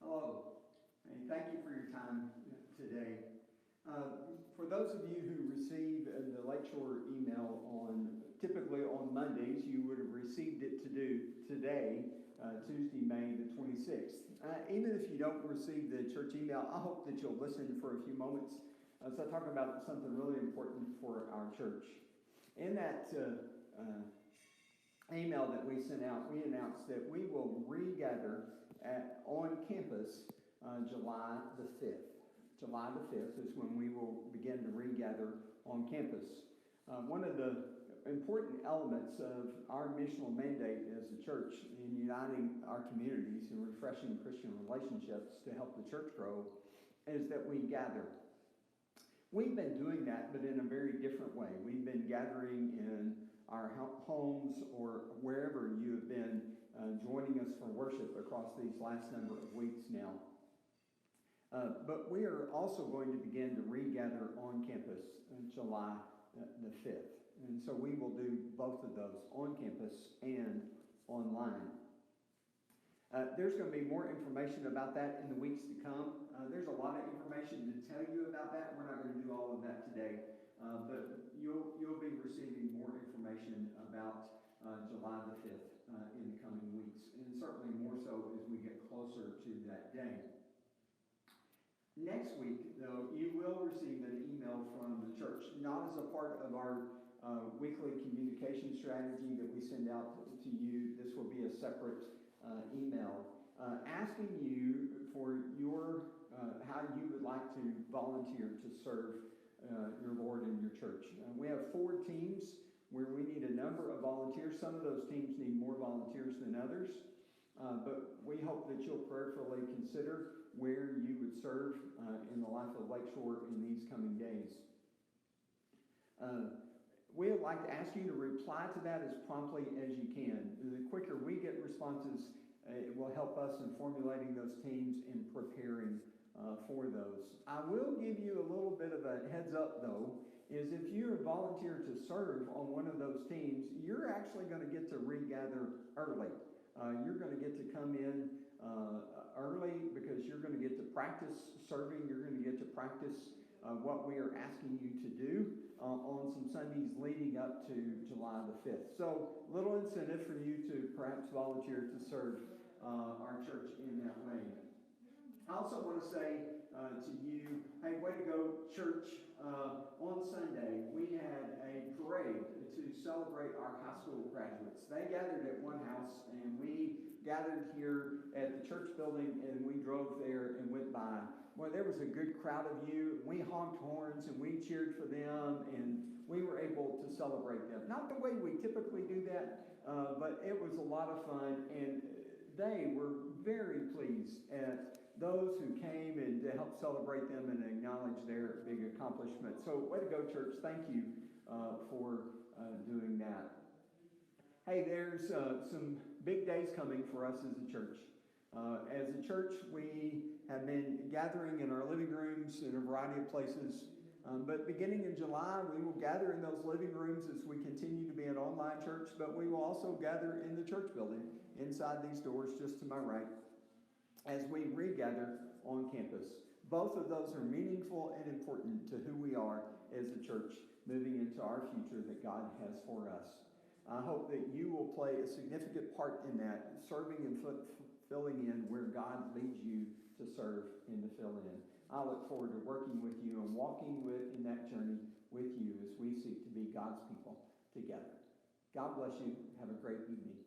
Hello, and thank you for your time today. For those of you who receive the Lakeshore email typically on Mondays, you would have received it today, Tuesday, May the 26th. Even if you don't receive the church email, I hope that you'll listen for a few moments as I talk about something really important for our church. In that email that we sent out, we announced that we will regather on campus July the 5th. July the 5th is when we will begin to regather on campus. One of the important elements of our missional mandate as a church in uniting our communities and refreshing Christian relationships to help the church grow is that we gather. We've been doing that, but in a very different way. We've been gathering in our homes or wherever you have been joining us for worship across these last number of weeks now. But we are also going to begin to regather on campus on July the 5th. And so we will do both of those on campus and online. There's going to be more information about that in the weeks to come. There's a lot of information to tell you about that. We're not going to do all of that today. But you'll be receiving more information about July the 5th in the coming weeks. And certainly more so as we get closer to that day. Next week, though, you will receive an email from the church, not as a part of our weekly communication strategy that we send out to you. This will be a separate email asking you for your how you would like to volunteer to serve your Lord and your church. We have 4 teams where we need a number of volunteers. Some of those teams need more volunteers than others. But we hope that you'll prayerfully consider where you would serve in the life of Lakeshore in these coming days. We would like to ask you to reply to that as promptly as you can. The quicker we get responses, it will help us in formulating those teams and preparing for those. I will give you a little bit of a heads up, though, is if you volunteer to serve on one of those teams, you're actually going to get to regather early. You're going to get to come in early because you're going to get to practice serving. You're going to get to practice what we are asking you to do on some Sundays leading up to July the 5th. So, little incentive for you to perhaps volunteer to serve our church in that way. I also want to say to you, hey, way to go, church. On Sunday, we had a parade to celebrate our high school graduates. They gathered at one house, and we gathered here at the church building, and we drove there and went by. Well, there was a good crowd of you. We honked horns, and we cheered for them, and we were able to celebrate them. Not the way we typically do that, but it was a lot of fun, and they were very pleased at those who came and to help celebrate them and acknowledge their big accomplishment. So, way to go, church. Thank you for doing that. Hey, there's some big days coming for us as a church. As a church, we have been gathering in our living rooms in a variety of places. But beginning in July, we will gather in those living rooms as we continue to be an online church, but we will also gather in the church building inside these doors just to my right as we regather on campus. Both of those are meaningful and important to who we are as a church moving into our future that God has for us. I hope that you will play a significant part in that, serving and filling in where God leads you to serve and to fill in. I look forward to working with you and walking in that journey with you as we seek to be God's people together. God bless you. Have a great evening.